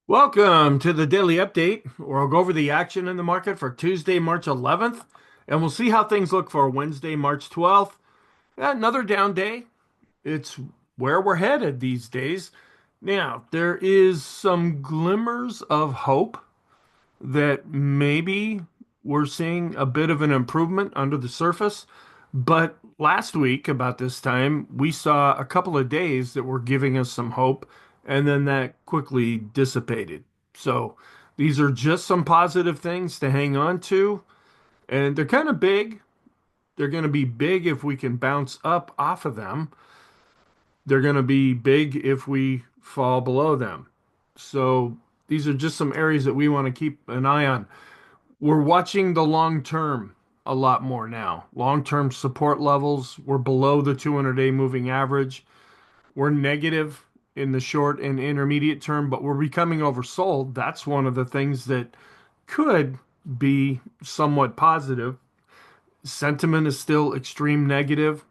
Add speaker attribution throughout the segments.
Speaker 1: Welcome to the daily update, where I'll go over the action in the market for Tuesday, March 11th, and we'll see how things look for Wednesday, March 12th. Another down day. It's where we're headed these days. Now, there is some glimmers of hope that maybe we're seeing a bit of an improvement under the surface. But last week, about this time, we saw a couple of days that were giving us some hope, and then that quickly dissipated. So these are just some positive things to hang on to, and they're kind of big. They're going to be big if we can bounce up off of them. They're going to be big if we fall below them. So these are just some areas that we want to keep an eye on. We're watching the long term a lot more now. Long term support levels, we're below the 200-day moving average. We're negative in the short and intermediate term, but we're becoming oversold. That's one of the things that could be somewhat positive. Sentiment is still extreme negative,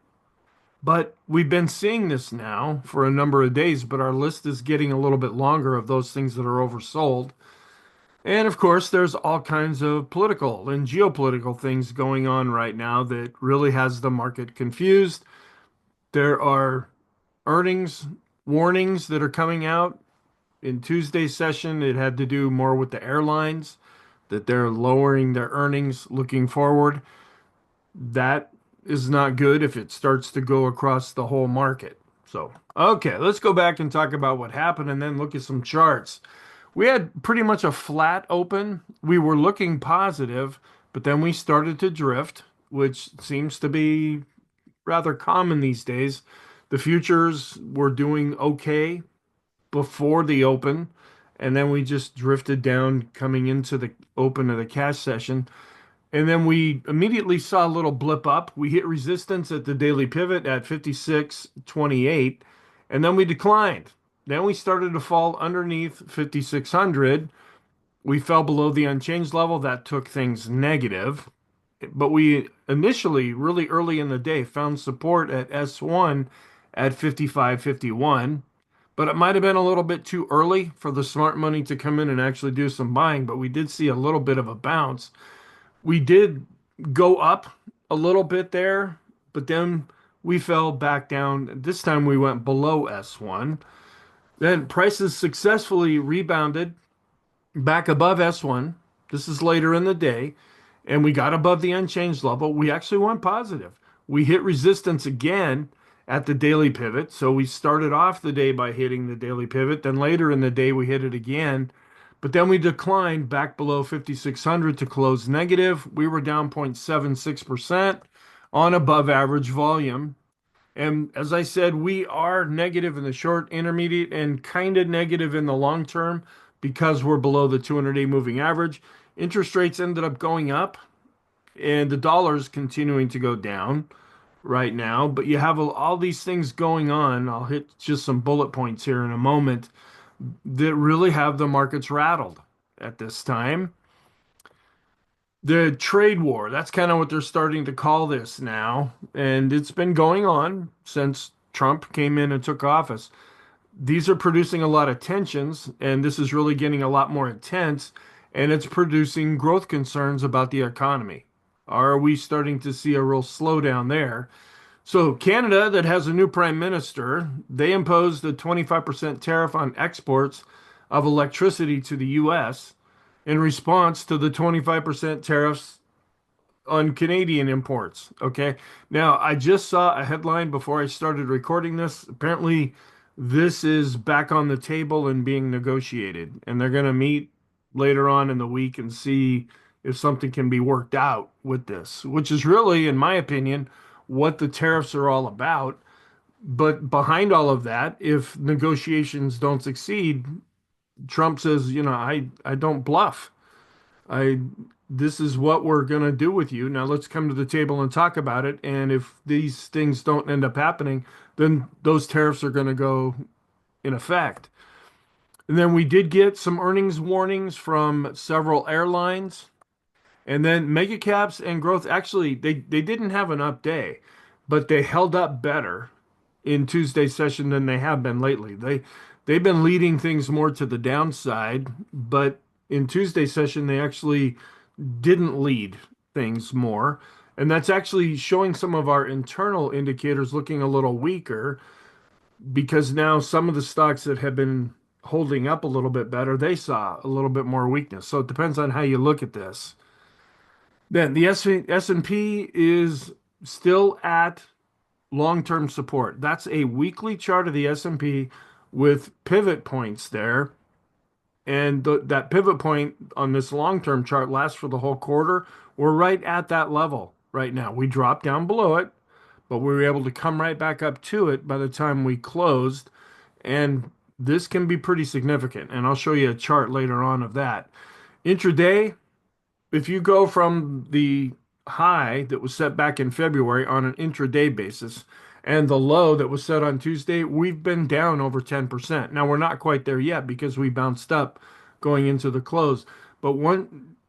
Speaker 1: but we've been seeing this now for a number of days, but our list is getting a little bit longer of those things that are oversold. And of course, there's all kinds of political and geopolitical things going on right now that really has the market confused. There are earnings warnings that are coming out. In Tuesday's session, it had to do more with the airlines, that they're lowering their earnings looking forward. That is not good if it starts to go across the whole market. So, okay, let's go back and talk about what happened and then look at some charts. We had pretty much a flat open. We were looking positive, but then we started to drift, which seems to be rather common these days. The futures were doing okay before the open, and then we just drifted down coming into the open of the cash session. And then we immediately saw a little blip up. We hit resistance at the daily pivot at 56.28, and then we declined. Then we started to fall underneath 5,600. We fell below the unchanged level. That took things negative. But we initially, really early in the day, found support at S1 at 55.51. But it might have been a little bit too early for the smart money to come in and actually do some buying. But we did see a little bit of a bounce. We did go up a little bit there, but then we fell back down. This time we went below S1. Then prices successfully rebounded back above S1. This is later in the day, and we got above the unchanged level. We actually went positive. We hit resistance again at the daily pivot. So we started off the day by hitting the daily pivot. Then later in the day, we hit it again. But then we declined back below 5,600 to close negative. We were down 0.76% on above average volume. And as I said, we are negative in the short, intermediate, and kind of negative in the long term because we're below the 200-day moving average. Interest rates ended up going up, and the dollar's continuing to go down right now. But you have all these things going on. I'll hit just some bullet points here in a moment that really have the markets rattled at this time. The trade war, that's kind of what they're starting to call this now. And it's been going on since Trump came in and took office. These are producing a lot of tensions, and this is really getting a lot more intense, and it's producing growth concerns about the economy. Are we starting to see a real slowdown there? So, Canada, that has a new prime minister, they imposed a 25% tariff on exports of electricity to the US in response to the 25% tariffs on Canadian imports. Okay. Now, I just saw a headline before I started recording this. Apparently, this is back on the table and being negotiated, and they're going to meet later on in the week and see if something can be worked out with this, which is really, in my opinion, what the tariffs are all about. But behind all of that, if negotiations don't succeed, Trump says, I don't bluff. I This is what we're going to do with you. Now let's come to the table and talk about it. And if these things don't end up happening, then those tariffs are going to go in effect. And then we did get some earnings warnings from several airlines. And then mega caps and growth actually they didn't have an up day, but they held up better in Tuesday's session than they have been lately. they've been leading things more to the downside, but in Tuesday's session, they actually didn't lead things more. And that's actually showing some of our internal indicators looking a little weaker because now some of the stocks that have been holding up a little bit better, they saw a little bit more weakness. So it depends on how you look at this. Then the S&P is still at long-term support. That's a weekly chart of the S&P with pivot points there. And that pivot point on this long-term chart lasts for the whole quarter. We're right at that level right now. We dropped down below it, but we were able to come right back up to it by the time we closed. And this can be pretty significant. And I'll show you a chart later on of that. Intraday, if you go from the high that was set back in February on an intraday basis and the low that was set on Tuesday, we've been down over 10%. Now we're not quite there yet because we bounced up going into the close. But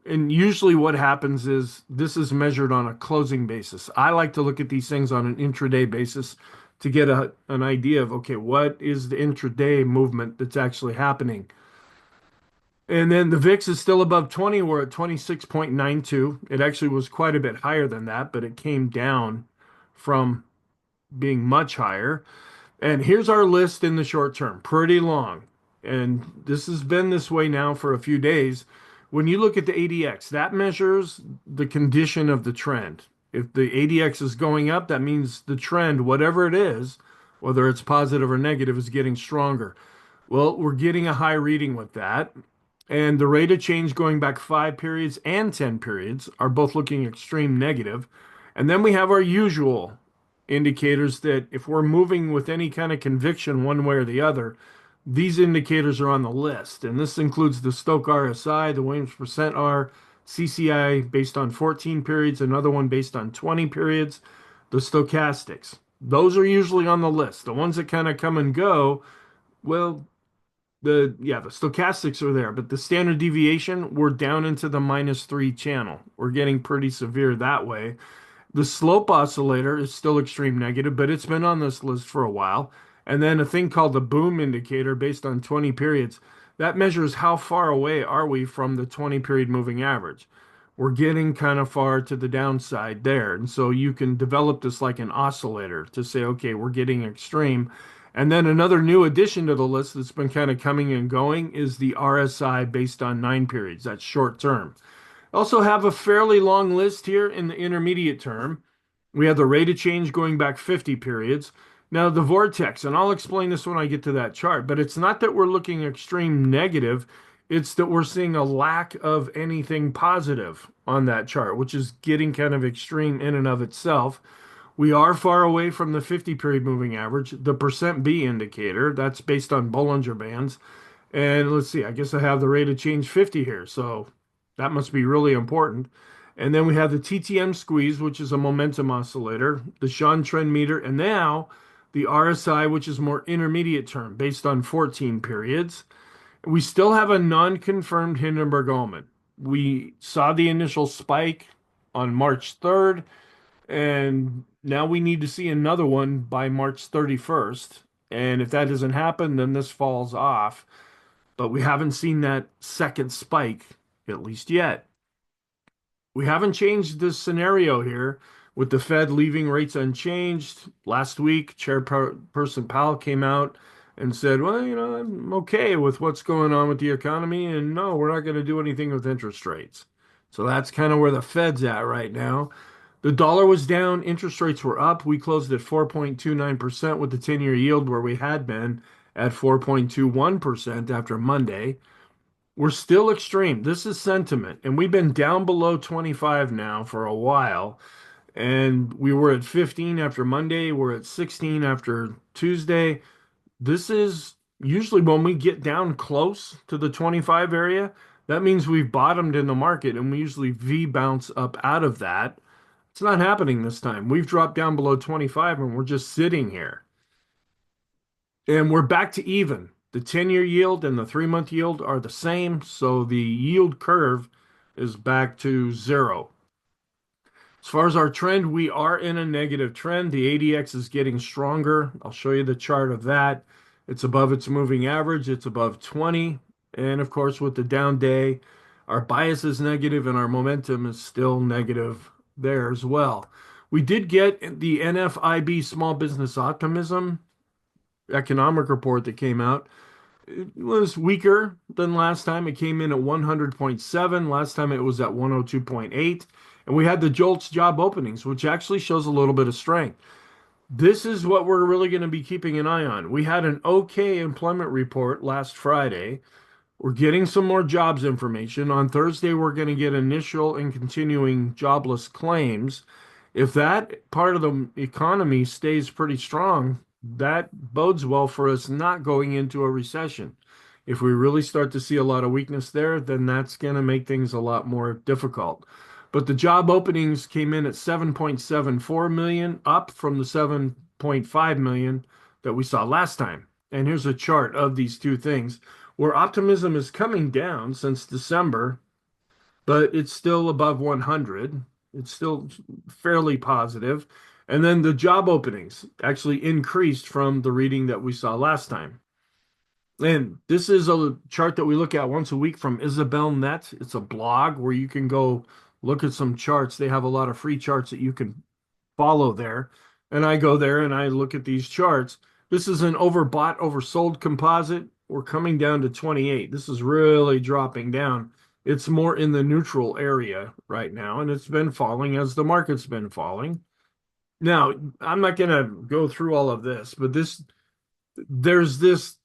Speaker 1: and usually what happens is this is measured on a closing basis. I like to look at these things on an intraday basis to get an idea of, okay, what is the intraday movement that's actually happening? And then the VIX is still above 20. We're at 26.92. It actually was quite a bit higher than that, but it came down from being much higher. And here's our list in the short term, pretty long. And this has been this way now for a few days. When you look at the ADX, that measures the condition of the trend. If the ADX is going up, that means the trend, whatever it is, whether it's positive or negative, is getting stronger. Well, we're getting a high reading with that. And the rate of change going back 5 periods and 10 periods are both looking extreme negative. And then we have our usual indicators that if we're moving with any kind of conviction one way or the other, these indicators are on the list. And this includes the Stochc RSI, the Williams percent R, CCI based on 14 periods, another one based on 20 periods, the stochastics. Those are usually on the list. The ones that kind of come and go, well, the stochastics are there, but the standard deviation, we're down into the -3 channel. We're getting pretty severe that way. The slope oscillator is still extreme negative, but it's been on this list for a while. And then a thing called the boom indicator based on 20 periods. That measures how far away are we from the 20 period moving average. We're getting kind of far to the downside there. And so you can develop this like an oscillator to say, okay, we're getting extreme. And then another new addition to the list that's been kind of coming and going is the RSI based on 9 periods. That's short term. Also have a fairly long list here in the intermediate term. We have the rate of change going back 50 periods. Now the vortex, and I'll explain this when I get to that chart, but it's not that we're looking extreme negative. It's that we're seeing a lack of anything positive on that chart, which is getting kind of extreme in and of itself. We are far away from the 50 period moving average. The percent B indicator, that's based on Bollinger Bands. And let's see, I guess I have the rate of change 50 here. So that must be really important. And then we have the TTM Squeeze, which is a momentum oscillator, the Sean trend meter, and now the RSI, which is more intermediate term based on 14 periods. We still have a non-confirmed Hindenburg Omen. We saw the initial spike on March 3rd, and now we need to see another one by March 31st. And if that doesn't happen, then this falls off. But we haven't seen that second spike, at least yet. We haven't changed the scenario here with the Fed leaving rates unchanged. Last week, Chairperson Powell came out and said, well, I'm okay with what's going on with the economy, and no, we're not going to do anything with interest rates. So that's kind of where the Fed's at right now. The dollar was down, interest rates were up. We closed at 4.29% with the 10-year yield where we had been at 4.21% after Monday. We're still extreme. This is sentiment, and we've been down below 25 now for a while. And we were at 15 after Monday. We're at 16 after Tuesday. This is usually when we get down close to the 25 area. That means we've bottomed in the market, and we usually V bounce up out of that. It's not happening this time. We've dropped down below 25 and we're just sitting here. And we're back to even. The 10-year yield and the 3-month yield are the same, so the yield curve is back to zero. As far as our trend, we are in a negative trend. The ADX is getting stronger. I'll show you the chart of that. It's above its moving average. It's above 20. And of course, with the down day, our bias is negative and our momentum is still negative there as well. We did get the NFIB Small Business Optimism economic report that came out. It was weaker than last time. It came in at 100.7. Last time it was at 102.8. And we had the JOLTS job openings, which actually shows a little bit of strength. This is what we're really going to be keeping an eye on. We had an okay employment report last Friday. We're getting some more jobs information. On Thursday, we're going to get initial and continuing jobless claims. If that part of the economy stays pretty strong, that bodes well for us not going into a recession. If we really start to see a lot of weakness there, then that's going to make things a lot more difficult. But the job openings came in at 7.74 million, up from the 7.5 million that we saw last time. And here's a chart of these two things where optimism is coming down since December, but it's still above 100. It's still fairly positive. And then the job openings actually increased from the reading that we saw last time. And this is a chart that we look at once a week from Isabel Net. It's a blog where you can go look at some charts. They have a lot of free charts that you can follow there. And I go there and I look at these charts. This is an overbought, oversold composite. We're coming down to 28. This is really dropping down. It's more in the neutral area right now, and it's been falling as the market's been falling. Now, I'm not going to go through all of this, but there's this,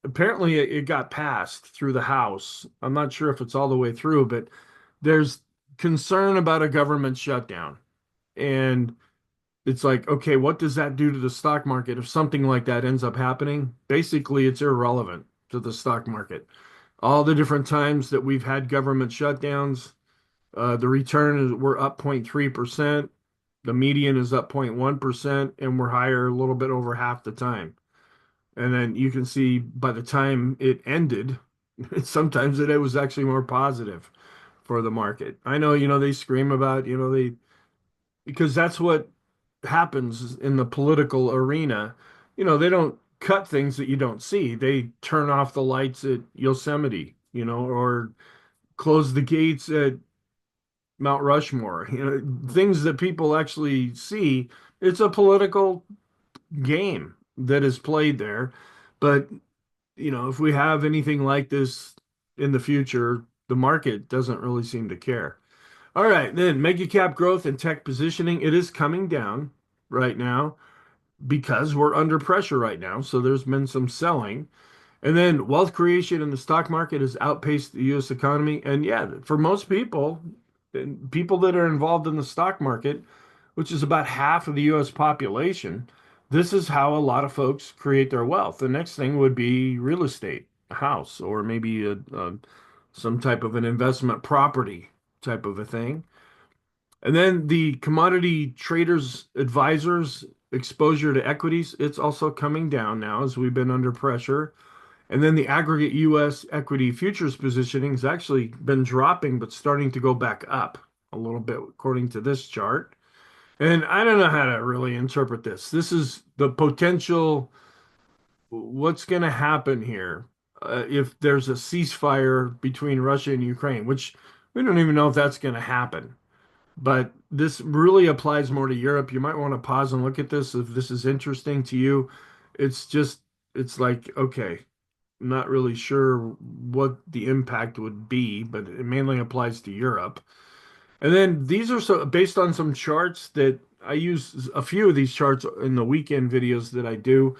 Speaker 1: apparently it got passed through the House. I'm not sure if it's all the way through, but there's concern about a government shutdown. And it's like, okay, what does that do to the stock market if something like that ends up happening? Basically, it's irrelevant to the stock market. All the different times that we've had government shutdowns, the return is we're up 0.3%, the median is up 0.1%, and we're higher a little bit over half the time. And then you can see by the time it ended, sometimes it was actually more positive for the market. I know, they scream about, because that's what happens in the political arena. They don't cut things that you don't see. They turn off the lights at Yosemite, or close the gates at Mount Rushmore, things that people actually see. It's a political game that is played there. But, if we have anything like this in the future, the market doesn't really seem to care. All right, then mega cap growth and tech positioning. It is coming down right now because we're under pressure right now. So there's been some selling. And then wealth creation in the stock market has outpaced the US economy. And yeah, for most people, and people that are involved in the stock market, which is about half of the US population, this is how a lot of folks create their wealth. The next thing would be real estate, a house, or maybe some type of an investment property type of a thing. And then the commodity traders advisors exposure to equities, it's also coming down now as we've been under pressure. And then the aggregate US equity futures positioning has actually been dropping, but starting to go back up a little bit, according to this chart. And I don't know how to really interpret this. This is the potential, what's going to happen here if there's a ceasefire between Russia and Ukraine, which we don't even know if that's going to happen. But this really applies more to Europe. You might want to pause and look at this if this is interesting to you. It's just, it's like, okay, I'm not really sure what the impact would be, but it mainly applies to Europe. And then these are based on some charts that I use a few of these charts in the weekend videos that I do,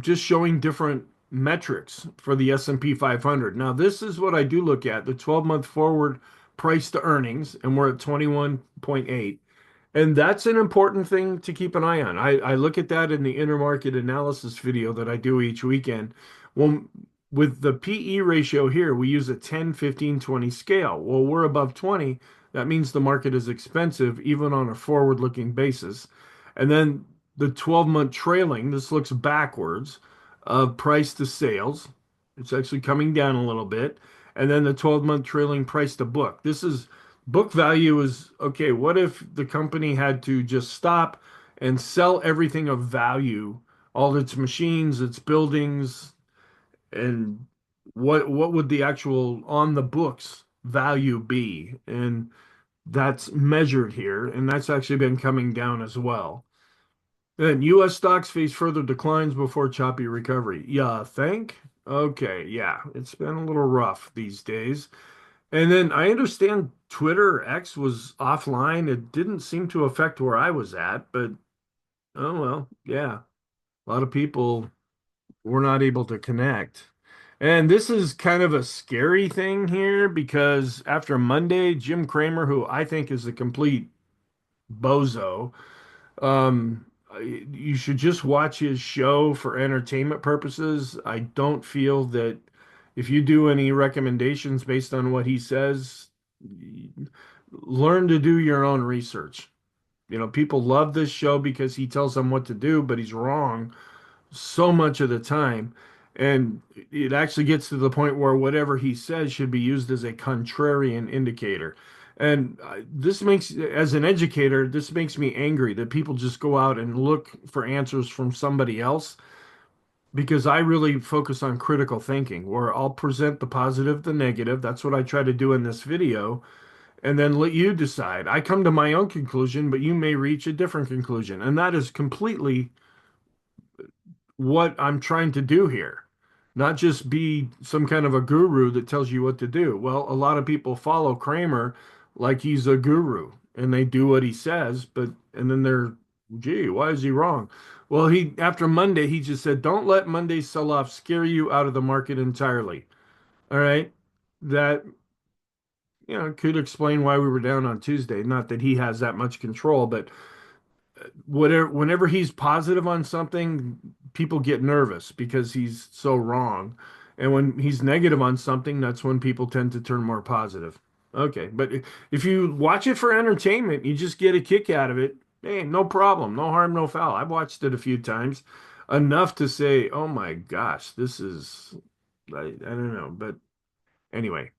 Speaker 1: just showing different metrics for the S&P 500. Now, this is what I do look at, the 12-month forward price to earnings, and we're at 21.8. And that's an important thing to keep an eye on. I look at that in the intermarket analysis video that I do each weekend. Well, with the PE ratio here, we use a 10, 15, 20 scale. Well, we're above 20. That means the market is expensive, even on a forward-looking basis. And then the 12-month trailing, this looks backwards, of price to sales. It's actually coming down a little bit. And then the 12-month trailing price to book. This is book value is, okay, what if the company had to just stop and sell everything of value all its machines, its buildings, and what would the actual on the books value be? And that's measured here, and that's actually been coming down as well. And U.S. stocks face further declines before choppy recovery. Yeah, think? Okay, yeah, it's been a little rough these days. And then I understand Twitter X was offline. It didn't seem to affect where I was at, but oh well, yeah. A lot of people were not able to connect. And this is kind of a scary thing here because after Monday, Jim Cramer, who I think is a complete bozo, you should just watch his show for entertainment purposes. I don't feel that if you do any recommendations based on what he says, learn to do your own research. You know, people love this show because he tells them what to do, but he's wrong so much of the time. And it actually gets to the point where whatever he says should be used as a contrarian indicator. And this makes, as an educator, this makes me angry that people just go out and look for answers from somebody else because I really focus on critical thinking, where I'll present the positive, the negative. That's what I try to do in this video, and then let you decide. I come to my own conclusion, but you may reach a different conclusion. And that is completely what I'm trying to do here, not just be some kind of a guru that tells you what to do. Well, a lot of people follow Kramer like he's a guru and they do what he says, but and then they're, gee, why is he wrong? Well, he after Monday, he just said, don't let Monday's sell-off scare you out of the market entirely. All right. That, could explain why we were down on Tuesday. Not that he has that much control, but whenever he's positive on something, people get nervous because he's so wrong. And when he's negative on something, that's when people tend to turn more positive. Okay, but if you watch it for entertainment, you just get a kick out of it. Hey, no problem, no harm, no foul. I've watched it a few times, enough to say, "Oh my gosh, this is," I don't know, but anyway.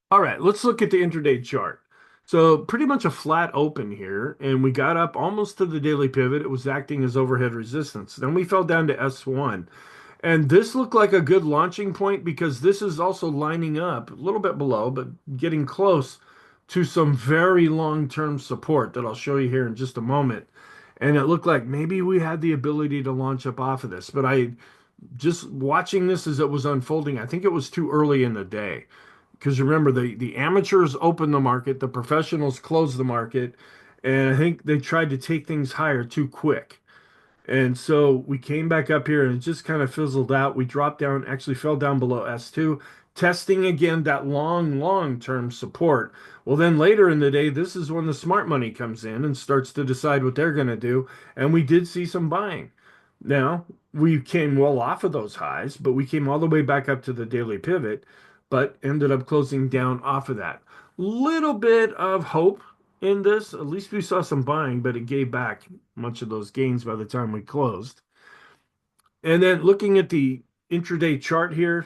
Speaker 1: All right, let's look at the intraday chart. So pretty much a flat open here, and we got up almost to the daily pivot. It was acting as overhead resistance. Then we fell down to S1. And this looked like a good launching point because this is also lining up a little bit below, but getting close to some very long-term support that I'll show you here in just a moment. And it looked like maybe we had the ability to launch up off of this, but I just watching this as it was unfolding, I think it was too early in the day because remember the amateurs opened the market, the professionals closed the market, and I think they tried to take things higher too quick. And so we came back up here and it just kind of fizzled out. We dropped down, actually fell down below S2, testing again that long term support. Well, then later in the day, this is when the smart money comes in and starts to decide what they're going to do. And we did see some buying. Now, we came well off of those highs, but we came all the way back up to the daily pivot, but ended up closing down off of that. Little bit of hope in this. At least we saw some buying, but it gave back much of those gains by the time we closed. And then looking at the intraday chart here,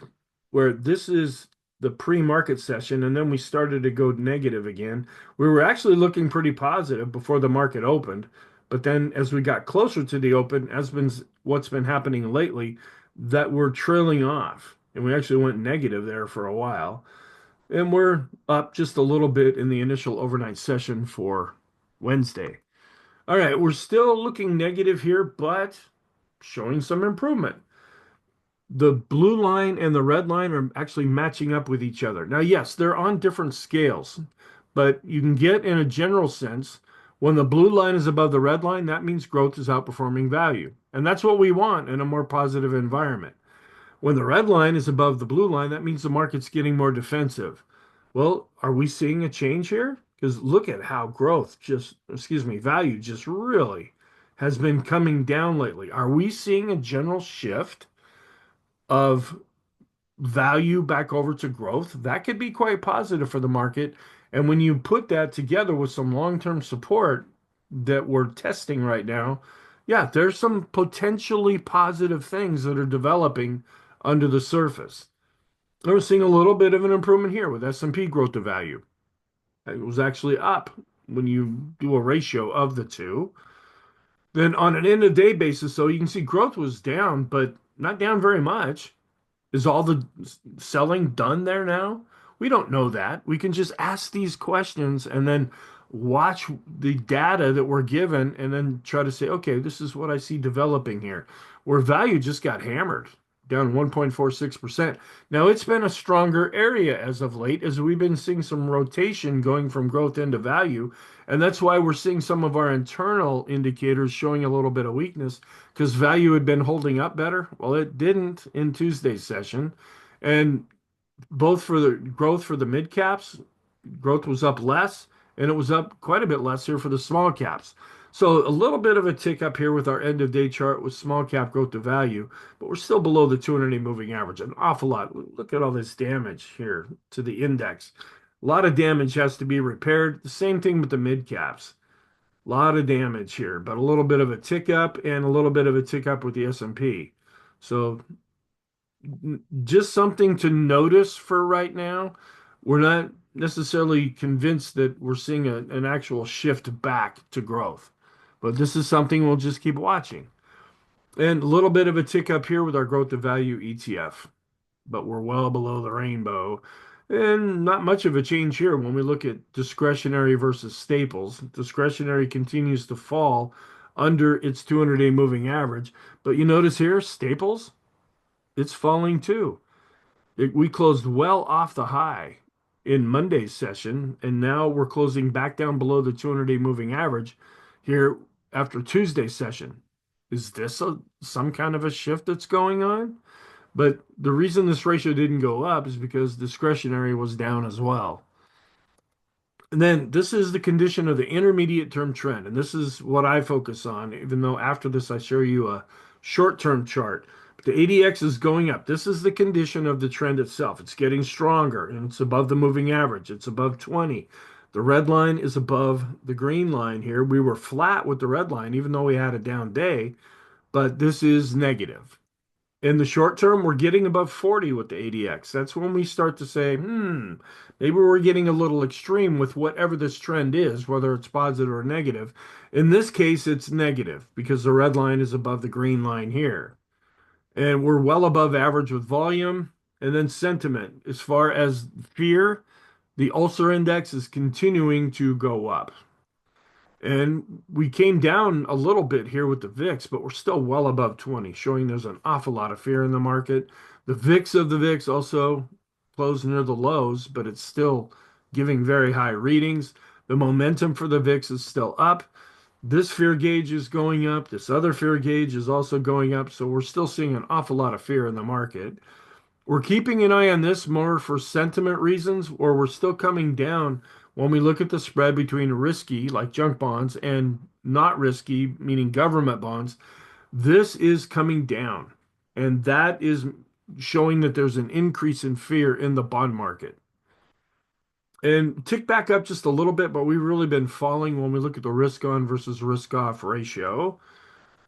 Speaker 1: where this is the pre-market session, and then we started to go negative again. We were actually looking pretty positive before the market opened, but then as we got closer to the open, as been what's been happening lately, that we're trailing off, and we actually went negative there for a while. And we're up just a little bit in the initial overnight session for Wednesday. All right, we're still looking negative here, but showing some improvement. The blue line and the red line are actually matching up with each other. Now, yes, they're on different scales, but you can get in a general sense when the blue line is above the red line, that means growth is outperforming value. And that's what we want in a more positive environment. When the red line is above the blue line, that means the market's getting more defensive. Well, are we seeing a change here? Because look at how growth just, excuse me, value just really has been coming down lately. Are we seeing a general shift of value back over to growth? That could be quite positive for the market. And when you put that together with some long-term support that we're testing right now, yeah, there's some potentially positive things that are developing under the surface. We're seeing a little bit of an improvement here with S&P growth to value. It was actually up when you do a ratio of the two. Then on an end of day basis, though, you can see growth was down, but not down very much. Is all the selling done there now? We don't know that. We can just ask these questions and then watch the data that we're given and then try to say, okay, this is what I see developing here. Where value just got hammered, down 1.46%. Now it's been a stronger area as of late as we've been seeing some rotation going from growth into value. And that's why we're seeing some of our internal indicators showing a little bit of weakness because value had been holding up better. Well, it didn't in Tuesday's session. And both for the growth for the mid caps, growth was up less, and it was up quite a bit less here for the small caps. So a little bit of a tick up here with our end of day chart with small cap growth to value, but we're still below the 200-day moving average. An awful lot. Look at all this damage here to the index. A lot of damage has to be repaired. The same thing with the mid caps. A lot of damage here, but a little bit of a tick up and a little bit of a tick up with the S&P. So just something to notice for right now. We're not necessarily convinced that we're seeing an actual shift back to growth, but this is something we'll just keep watching. And a little bit of a tick up here with our growth to value ETF, but we're well below the rainbow. And not much of a change here when we look at discretionary versus staples. Discretionary continues to fall under its 200-day moving average, but you notice here, staples, it's falling too. We closed well off the high in Monday's session, and now we're closing back down below the 200-day moving average here after Tuesday's session. Is this some kind of a shift that's going on? But the reason this ratio didn't go up is because discretionary was down as well. And then this is the condition of the intermediate term trend. And this is what I focus on, even though after this I show you a short-term chart. But the ADX is going up. This is the condition of the trend itself. It's getting stronger and it's above the moving average. It's above 20. The red line is above the green line here. We were flat with the red line, even though we had a down day, but this is negative. In the short term, we're getting above 40 with the ADX. That's when we start to say, maybe we're getting a little extreme with whatever this trend is, whether it's positive or negative. In this case, it's negative because the red line is above the green line here. And we're well above average with volume. And then sentiment, as far as fear, the ulcer index is continuing to go up. And we came down a little bit here with the VIX, but we're still well above 20, showing there's an awful lot of fear in the market. The VIX of the VIX also closed near the lows, but it's still giving very high readings. The momentum for the VIX is still up. This fear gauge is going up. This other fear gauge is also going up. So we're still seeing an awful lot of fear in the market. We're keeping an eye on this more for sentiment reasons, or we're still coming down when we look at the spread between risky, like junk bonds, and not risky, meaning government bonds. This is coming down, and that is showing that there's an increase in fear in the bond market. And tick back up just a little bit, but we've really been falling when we look at the risk on versus risk off ratio.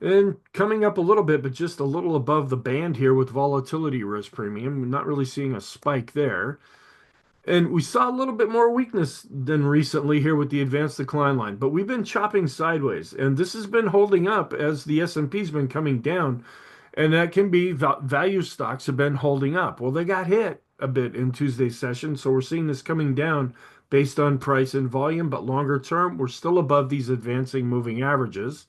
Speaker 1: And coming up a little bit, but just a little above the band here with volatility risk premium. We're not really seeing a spike there. And we saw a little bit more weakness than recently here with the advanced decline line, but we've been chopping sideways, and this has been holding up as the S&P's been coming down, and that can be value stocks have been holding up. Well, they got hit a bit in Tuesday's session, so we're seeing this coming down based on price and volume, but longer term, we're still above these advancing moving averages.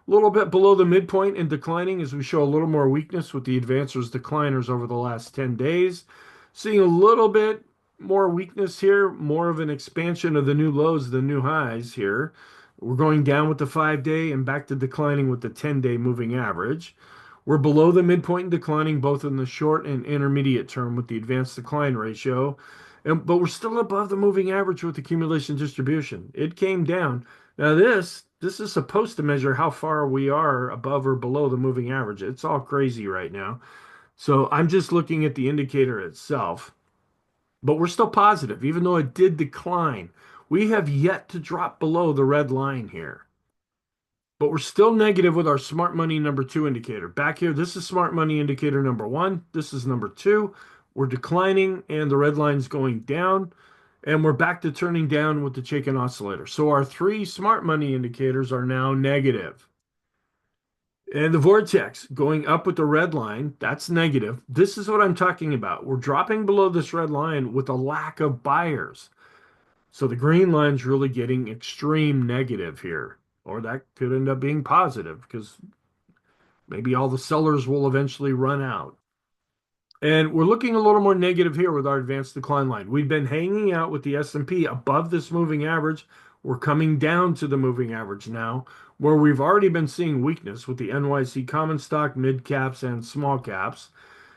Speaker 1: A little bit below the midpoint and declining as we show a little more weakness with the advancers decliners over the last 10 days. Seeing a little bit more weakness here, more of an expansion of the new lows, the new highs here. We're going down with the 5-day and back to declining with the 10-day moving average. We're below the midpoint and declining both in the short and intermediate term with the advanced decline ratio. But we're still above the moving average with accumulation distribution. It came down. Now this is supposed to measure how far we are above or below the moving average. It's all crazy right now. So I'm just looking at the indicator itself. But we're still positive, even though it did decline. We have yet to drop below the red line here. But we're still negative with our smart money number 2 indicator. Back here, this is smart money indicator number 1. This is number 2. We're declining and the red line's going down. And we're back to turning down with the Chaikin oscillator. So our 3 smart money indicators are now negative. And the vortex going up with the red line, that's negative. This is what I'm talking about. We're dropping below this red line with a lack of buyers. So the green line's really getting extreme negative here, or that could end up being positive because maybe all the sellers will eventually run out. And we're looking a little more negative here with our advanced decline line. We've been hanging out with the S&P above this moving average. We're coming down to the moving average now, where we've already been seeing weakness with the NYC common stock, mid caps, and small caps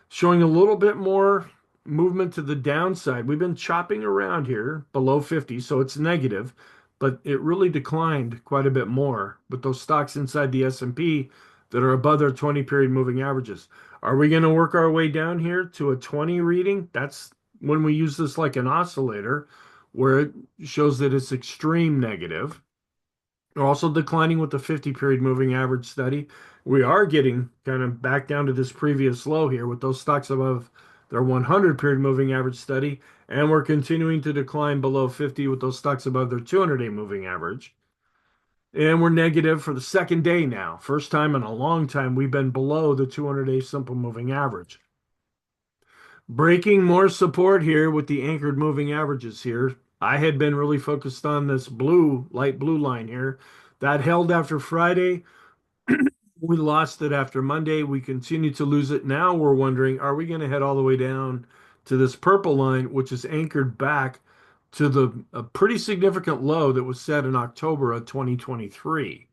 Speaker 1: showing a little bit more movement to the downside. We've been chopping around here below 50, so it's negative, but it really declined quite a bit more. But those stocks inside the S&P that are above their 20 period moving averages. Are we going to work our way down here to a 20 reading? That's when we use this like an oscillator where it shows that it's extreme negative. We're also declining with the 50 period moving average study. We are getting kind of back down to this previous low here with those stocks above their 100 period moving average study. And we're continuing to decline below 50 with those stocks above their 200-day moving average. And we're negative for the second day now. First time in a long time we've been below the 200-day simple moving average. Breaking more support here with the anchored moving averages here. I had been really focused on this blue, light blue line here. That held after Friday. We lost it after Monday. We continue to lose it. Now we're wondering, are we going to head all the way down to this purple line, which is anchored back to the a pretty significant low that was set in October of 2023?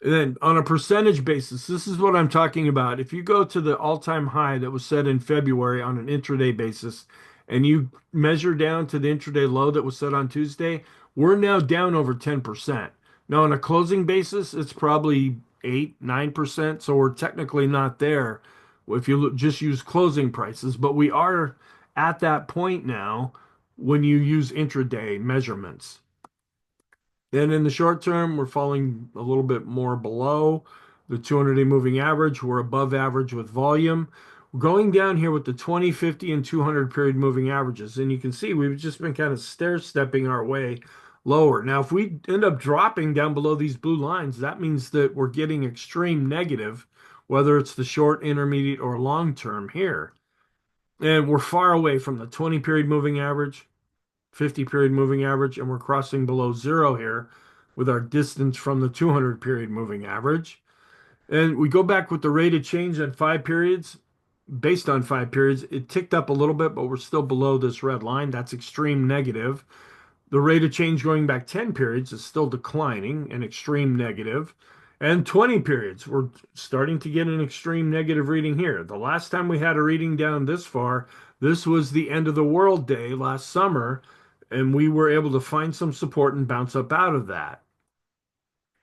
Speaker 1: And then on a percentage basis, this is what I'm talking about. If you go to the all-time high that was set in February on an intraday basis, and you measure down to the intraday low that was set on Tuesday, we're now down over 10%. Now, on a closing basis, it's probably 8, 9%. So we're technically not there if you just use closing prices, but we are at that point now when you use intraday measurements. Then in the short term, we're falling a little bit more below the 200-day moving average. We're above average with volume. We're going down here with the 20, 50, and 200 period moving averages. And you can see we've just been kind of stair-stepping our way lower. Now, if we end up dropping down below these blue lines, that means that we're getting extreme negative, whether it's the short, intermediate, or long term here. And we're far away from the 20 period moving average, 50 period moving average, and we're crossing below zero here with our distance from the 200 period moving average. And we go back with the rate of change on 5 periods. Based on 5 periods, it ticked up a little bit, but we're still below this red line. That's extreme negative. The rate of change going back 10 periods is still declining and extreme negative. And 20 periods, we're starting to get an extreme negative reading here. The last time we had a reading down this far, this was the end of the world day last summer, and we were able to find some support and bounce up out of that.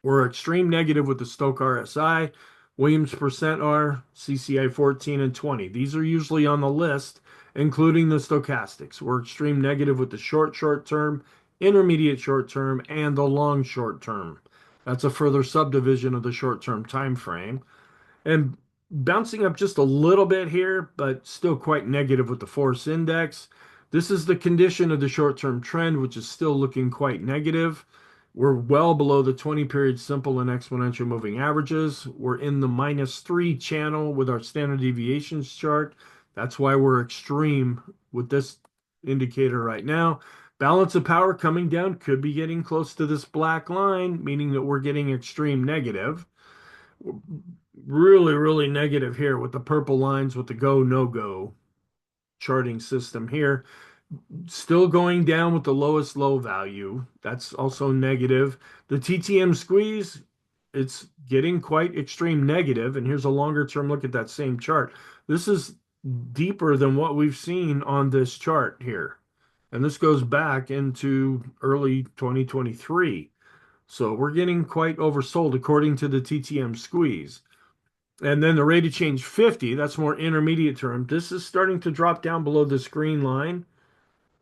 Speaker 1: We're extreme negative with the Stochk RSI, Williams percent R, CCI 14 and 20. These are usually on the list, including the stochastics. We're extreme negative with the short term, intermediate short term, and the long short term. That's a further subdivision of the short term time frame. And bouncing up just a little bit here, but still quite negative with the force index. This is the condition of the short-term trend, which is still looking quite negative. We're well below the 20 period simple and exponential moving averages. We're in the -3 channel with our standard deviations chart. That's why we're extreme with this indicator right now. Balance of power coming down could be getting close to this black line, meaning that we're getting extreme negative. Really, really negative here with the purple lines with the go, no go charting system here. Still going down with the lowest low value. That's also negative. The TTM squeeze, it's getting quite extreme negative. And here's a longer term look at that same chart. This is deeper than what we've seen on this chart here. And this goes back into early 2023. So we're getting quite oversold according to the TTM squeeze. And then the rate of change 50, that's more intermediate term. This is starting to drop down below this green line.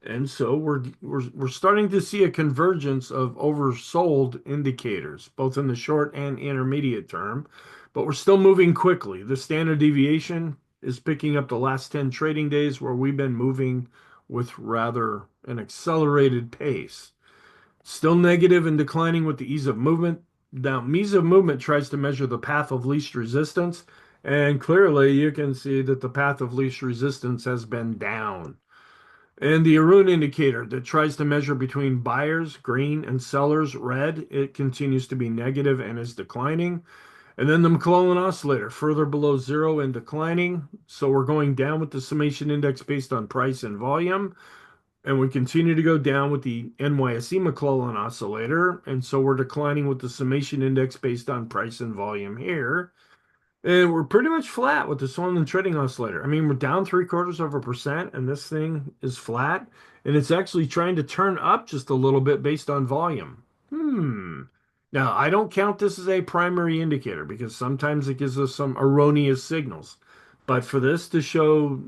Speaker 1: And so we're starting to see a convergence of oversold indicators, both in the short and intermediate term, but we're still moving quickly. The standard deviation is picking up the last 10 trading days where we've been moving with rather an accelerated pace. Still negative and declining with the ease of movement. Now, Mesa movement tries to measure the path of least resistance, and clearly you can see that the path of least resistance has been down. And the Arun indicator that tries to measure between buyers, green, and sellers, red, it continues to be negative and is declining. And then the McClellan oscillator further below zero and declining. So we're going down with the summation index based on price and volume. And we continue to go down with the NYSE McClellan oscillator. And so we're declining with the summation index based on price and volume here. And we're pretty much flat with the Swanland trading oscillator. I mean, we're down 0.75%, and this thing is flat, and it's actually trying to turn up just a little bit based on volume. Now, I don't count this as a primary indicator because sometimes it gives us some erroneous signals. But for this to show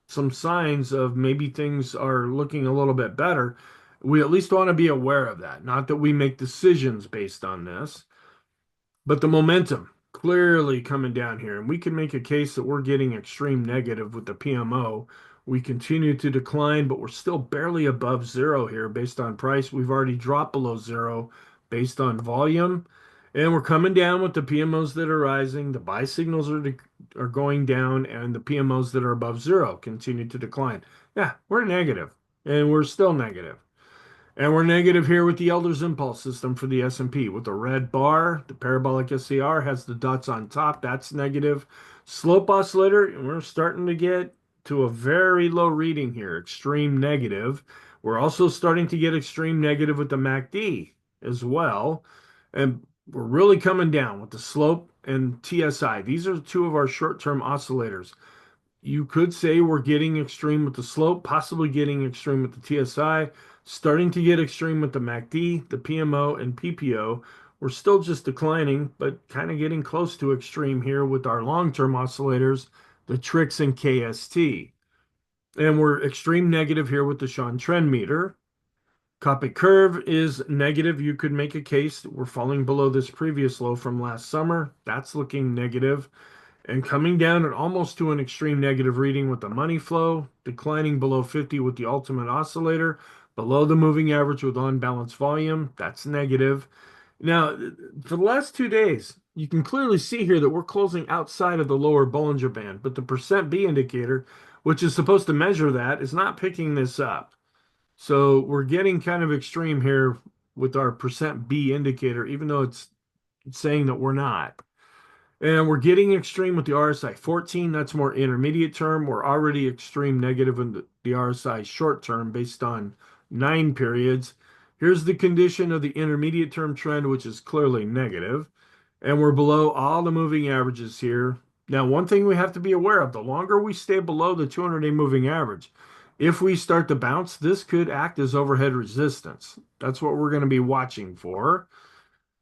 Speaker 1: some signs of maybe things are looking a little bit better, we at least want to be aware of that. Not that we make decisions based on this. But the momentum clearly coming down here, and we can make a case that we're getting extreme negative with the PMO. We continue to decline, but we're still barely above zero here based on price. We've already dropped below zero based on volume, and we're coming down with the PMOs that are rising. The buy signals are going down, and the PMOs that are above zero continue to decline. Yeah, we're negative, and we're still negative. And we're negative here with the Elder's Impulse system for the S&P with the red bar. The parabolic SCR has the dots on top. That's negative. Slope oscillator, and we're starting to get to a very low reading here, extreme negative. We're also starting to get extreme negative with the MACD as well. And we're really coming down with the slope and TSI. These are two of our short-term oscillators. You could say we're getting extreme with the slope, possibly getting extreme with the TSI, starting to get extreme with the MACD, the PMO, and PPO. We're still just declining, but kind of getting close to extreme here with our long-term oscillators, the TRIX and KST. And we're extreme negative here with the Sean trend meter. Copy curve is negative. You could make a case that we're falling below this previous low from last summer. That's looking negative and coming down at almost to an extreme negative reading with the money flow, declining below 50 with the ultimate oscillator, below the moving average with unbalanced volume. That's negative. Now, for the last 2 days, you can clearly see here that we're closing outside of the lower Bollinger Band, but the percent B indicator, which is supposed to measure that, is not picking this up. So we're getting kind of extreme here with our percent B indicator, even though it's saying that we're not. And we're getting extreme with the RSI 14. That's more intermediate term. We're already extreme negative in the RSI short term based on 9 periods. Here's the condition of the intermediate term trend, which is clearly negative. And we're below all the moving averages here. Now, one thing we have to be aware of, the longer we stay below the 200-day moving average, if we start to bounce, this could act as overhead resistance. That's what we're going to be watching for.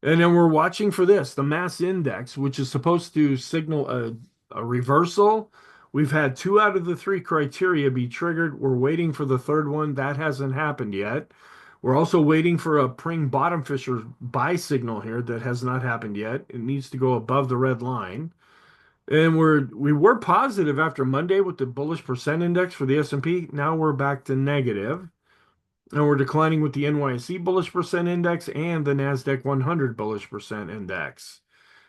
Speaker 1: And then we're watching for this, the mass index, which is supposed to signal a reversal. We've had 2 out of the 3 criteria be triggered. We're waiting for the third one. That hasn't happened yet. We're also waiting for a Pring bottom fisher buy signal here that has not happened yet. It needs to go above the red line. And we were positive after Monday with the bullish percent index for the S&P. Now we're back to negative. And we're declining with the NYSE bullish percent index and the NASDAQ 100 bullish percent index.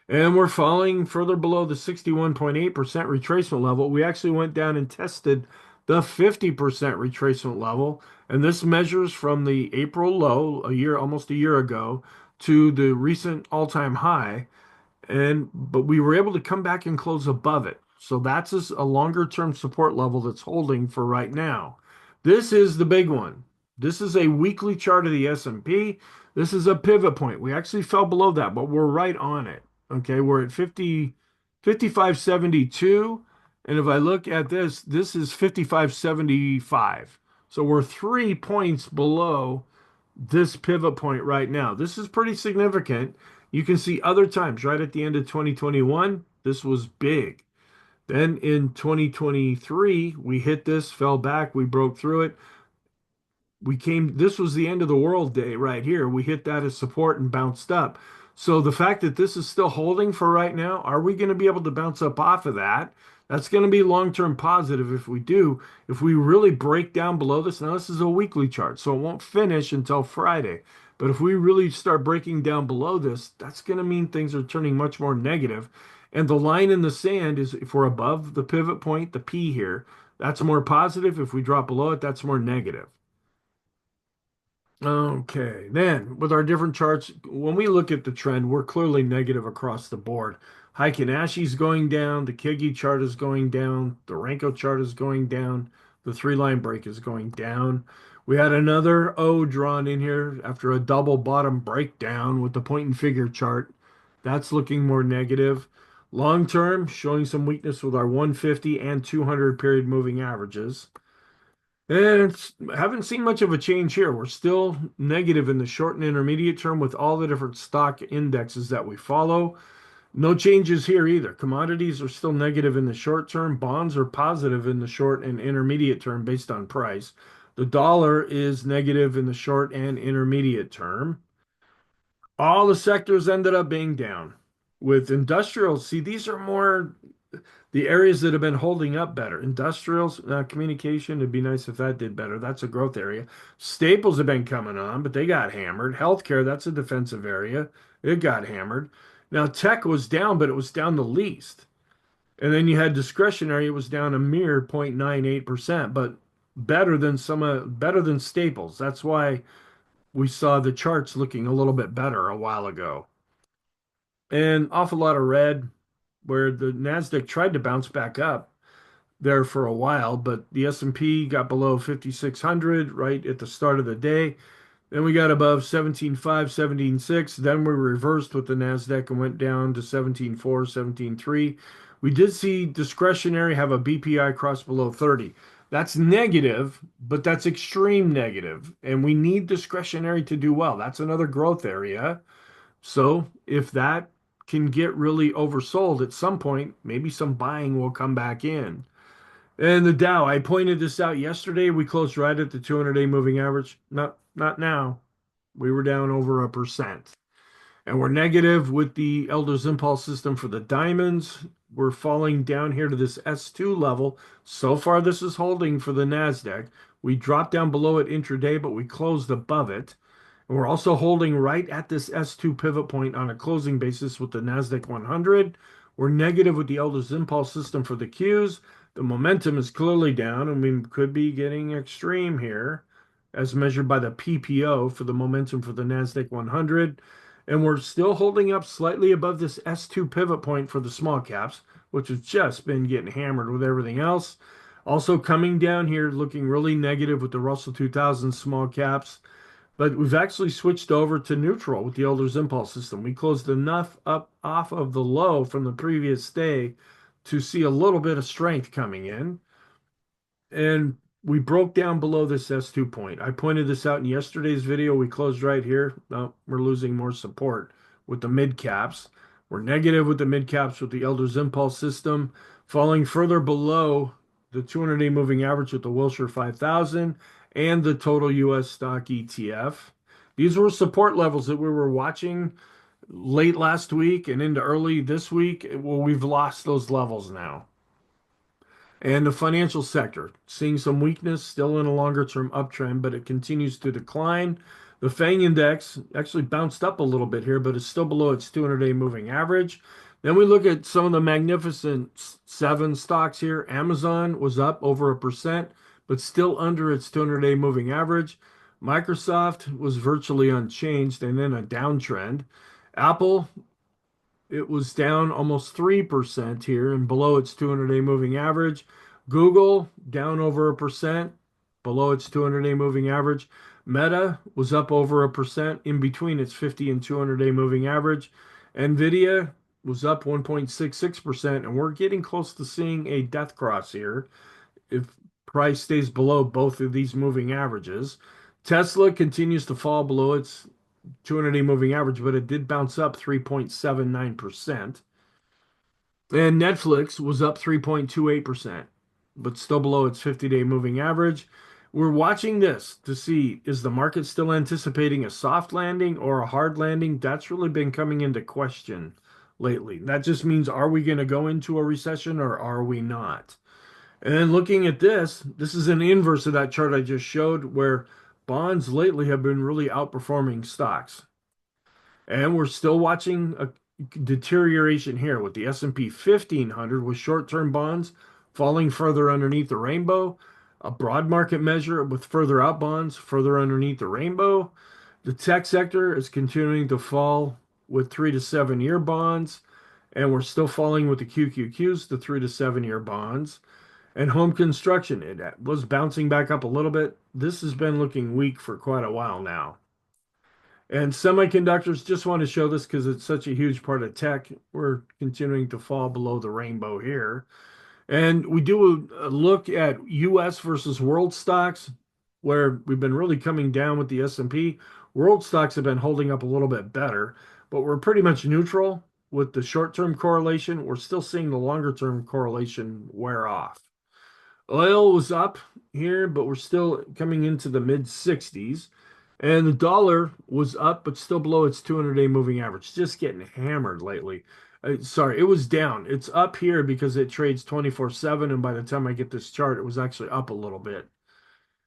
Speaker 1: And we're falling further below the 61.8% retracement level. We actually went down and tested the 50% retracement level. And this measures from the April low, almost a year ago, to the recent all-time high. But we were able to come back and close above it. So that's a longer term support level that's holding for right now. This is the big one. This is a weekly chart of the S&P. This is a pivot point. We actually fell below that, but we're right on it. Okay, we're at 55.72. And if I look at this, this is 55.75. So we're 3 points below this pivot point right now. This is pretty significant. You can see other times, right at the end of 2021, this was big. Then in 2023, we hit this, fell back, we broke through it. This was the end of the world day right here. We hit that as support and bounced up. So the fact that this is still holding for right now, are we going to be able to bounce up off of that? That's going to be long-term positive if we do. If we really break down below this, now this is a weekly chart, so it won't finish until Friday. But if we really start breaking down below this, that's going to mean things are turning much more negative. And the line in the sand is if we're above the pivot point, the P here, that's more positive. If we drop below it, that's more negative. Okay, then with our different charts, when we look at the trend, we're clearly negative across the board. Heikin Ashi's going down, the Kigi chart is going down, the Renko chart is going down, the three line break is going down. We had another O drawn in here after a double bottom breakdown with the point and figure chart. That's looking more negative. Long term, showing some weakness with our 150 and 200 period moving averages. And haven't seen much of a change here. We're still negative in the short and intermediate term with all the different stock indexes that we follow. No changes here either. Commodities are still negative in the short term. Bonds are positive in the short and intermediate term based on price. The dollar is negative in the short and intermediate term. All the sectors ended up being down. With industrials, see, these are more the areas that have been holding up better. Industrials, communication, it'd be nice if that did better. That's a growth area. Staples have been coming on, but they got hammered. Healthcare, that's a defensive area. It got hammered. Now, tech was down, but it was down the least. And then you had discretionary, it was down a mere 0.98%, but better than staples. That's why we saw the charts looking a little bit better a while ago. And awful lot of red where the Nasdaq tried to bounce back up there for a while, but the S&P got below 5,600 right at the start of the day. Then we got above 17.5, 17.6. Then we reversed with the Nasdaq and went down to 17.4, 17.3. We did see discretionary have a BPI cross below 30. That's negative, but that's extreme negative, and we need discretionary to do well. That's another growth area. So if that can get really oversold at some point, maybe some buying will come back in. And the Dow, I pointed this out yesterday. We closed right at the 200-day moving average. Not now. We were down over 1%. And we're negative with the Elder's Impulse system for the diamonds. We're falling down here to this S2 level. So far, this is holding for the NASDAQ. We dropped down below it intraday, but we closed above it. And we're also holding right at this S2 pivot point on a closing basis with the NASDAQ 100. We're negative with the Elder's Impulse system for the Qs. The momentum is clearly down, and we could be getting extreme here as measured by the PPO for the momentum for the NASDAQ 100. And we're still holding up slightly above this S2 pivot point for the small caps, which has just been getting hammered with everything else. Also coming down here, looking really negative with the Russell 2000 small caps. But we've actually switched over to neutral with the Elder's Impulse system. We closed enough up off of the low from the previous day to see a little bit of strength coming in. And we broke down below this S2 point. I pointed this out in yesterday's video. We closed right here. Now we're losing more support with the mid caps. We're negative with the mid caps with the Elder's Impulse system, falling further below the 200-day moving average with the Wilshire 5000 and the total US stock ETF. These were support levels that we were watching late last week and into early this week. Well, we've lost those levels now. And the financial sector, seeing some weakness, still in a longer term uptrend, but it continues to decline. The FANG index actually bounced up a little bit here, but it's still below its 200-day moving average. Then we look at some of the magnificent seven stocks here. Amazon was up over 1%, but still under its 200-day moving average. Microsoft was virtually unchanged and then a downtrend. Apple, it was down almost 3% here and below its 200-day moving average. Google down over 1%, below its 200-day moving average. Meta was up over 1% in between its 50 and 200-day moving average. Nvidia was up 1.66%, and we're getting close to seeing a death cross here if price stays below both of these moving averages. Tesla continues to fall below its 200-day moving average, but it did bounce up 3.79%. And Netflix was up 3.28%, but still below its 50-day moving average. We're watching this to see, is the market still anticipating a soft landing or a hard landing? That's really been coming into question lately. That just means, are we going to go into a recession or are we not? And then looking at this, this is an inverse of that chart I just showed where bonds lately have been really outperforming stocks. And we're still watching a deterioration here with the S&P 1500 with short-term bonds falling further underneath the rainbow, a broad market measure with further out bonds further underneath the rainbow. The tech sector is continuing to fall with 3 to 7 year bonds, and we're still falling with the QQQs, the 3 to 7 year bonds. And home construction, it was bouncing back up a little bit. This has been looking weak for quite a while now. And semiconductors, just want to show this because it's such a huge part of tech. We're continuing to fall below the rainbow here. And we do a look at US versus world stocks, where we've been really coming down with the S&P. World stocks have been holding up a little bit better, but we're pretty much neutral with the short-term correlation. We're still seeing the longer-term correlation wear off. Oil was up here, but we're still coming into the mid 60s. And the dollar was up, but still below its 200-day moving average. Just getting hammered lately. Sorry, it was down. It's up here because it trades 24/7. And by the time I get this chart, it was actually up a little bit.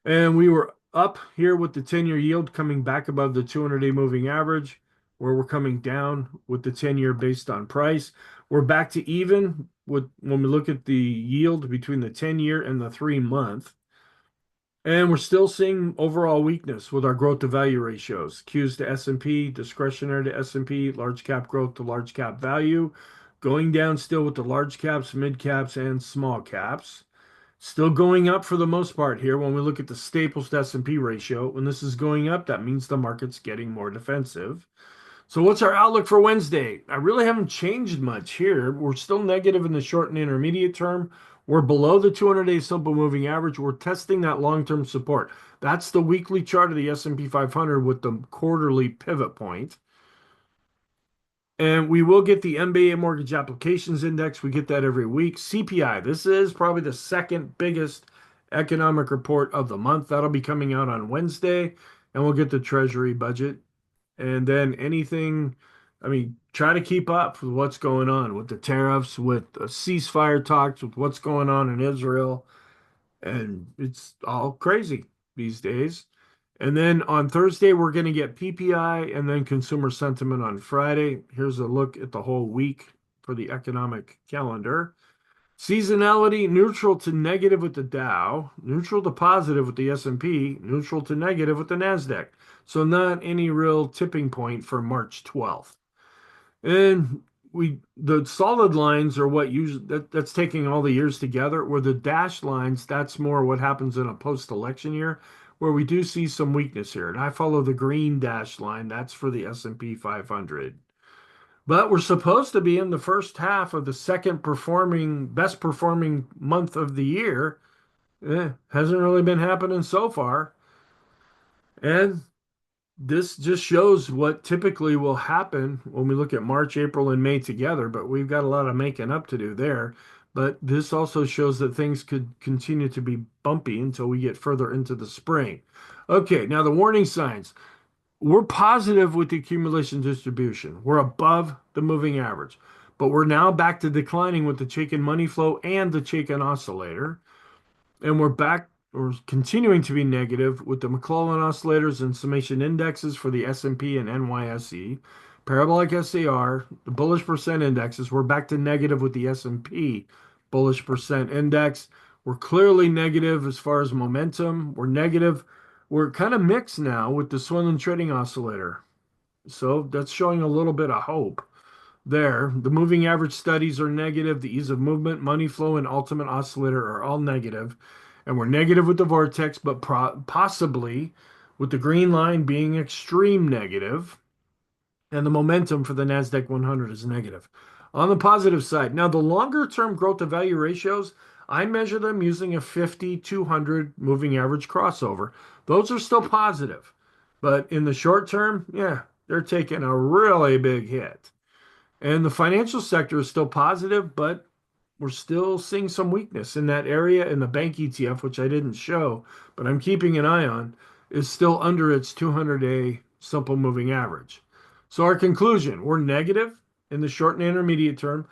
Speaker 1: And we were up here with the 10-year yield coming back above the 200-day moving average, where we're coming down with the 10-year based on price. We're back to even with when we look at the yield between the 10-year and the 3 month. And we're still seeing overall weakness with our growth to value ratios. Qs to S&P, discretionary to S&P, large cap growth to large cap value. Going down still with the large caps, mid caps, and small caps. Still going up for the most part here when we look at the staples to S&P ratio. When this is going up, that means the market's getting more defensive. So what's our outlook for Wednesday? I really haven't changed much here. We're still negative in the short and intermediate term. We're below the 200-day simple moving average. We're testing that long-term support. That's the weekly chart of the S&P 500 with the quarterly pivot point. And we will get the MBA mortgage applications index. We get that every week. CPI, this is probably the second biggest economic report of the month. That'll be coming out on Wednesday. And we'll get the Treasury budget. And then anything, I mean, try to keep up with what's going on with the tariffs, with the ceasefire talks, with what's going on in Israel. And it's all crazy these days. And then on Thursday, we're going to get PPI and then consumer sentiment on Friday. Here's a look at the whole week for the economic calendar. Seasonality, neutral to negative with the Dow, neutral to positive with the S&P, neutral to negative with the NASDAQ. So not any real tipping point for March 12th. And the solid lines are what usually that's taking all the years together, where the dashed lines, that's more what happens in a post-election year, where we do see some weakness here. And I follow the green dashed line, that's for the S&P 500. But we're supposed to be in the first half of the best performing month of the year. Hasn't really been happening so far. And this just shows what typically will happen when we look at March, April, and May together, but we've got a lot of making up to do there. But this also shows that things could continue to be bumpy until we get further into the spring. Okay, now the warning signs. We're positive with the accumulation distribution. We're above the moving average, but we're now back to declining with the Chaikin money flow and the Chaikin oscillator. And we're continuing to be negative with the McClellan oscillators and summation indexes for the S&P and NYSE. Parabolic SAR, the bullish percent indexes, we're back to negative with the S&P bullish percent index. We're clearly negative as far as momentum. We're negative. We're kind of mixed now with the Swindon trading oscillator. So that's showing a little bit of hope there. The moving average studies are negative. The ease of movement, money flow, and ultimate oscillator are all negative. And we're negative with the vortex, but possibly with the green line being extreme negative. And the momentum for the NASDAQ 100 is negative. On the positive side, now the longer term growth to value ratios, I measure them using a 50-200 moving average crossover. Those are still positive. But in the short term, yeah, they're taking a really big hit. And the financial sector is still positive, but we're still seeing some weakness in that area. And the bank ETF, which I didn't show, but I'm keeping an eye on, is still under its 200-day simple moving average. So our conclusion, we're negative in the short and intermediate term.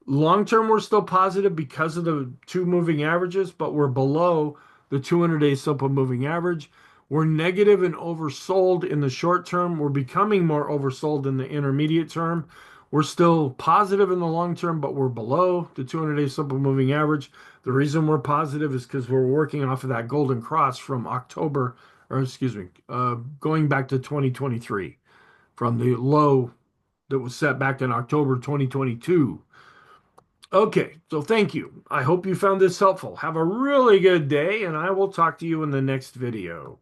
Speaker 1: Long term, we're still positive because of the two moving averages, but we're below the 200-day simple moving average. We're negative and oversold in the short term. We're becoming more oversold in the intermediate term. We're still positive in the long term, but we're below the 200-day simple moving average. The reason we're positive is because we're working off of that golden cross from October, or excuse me, going back to 2023 from the low that was set back in October 2022. Okay, so thank you. I hope you found this helpful. Have a really good day, and I will talk to you in the next video.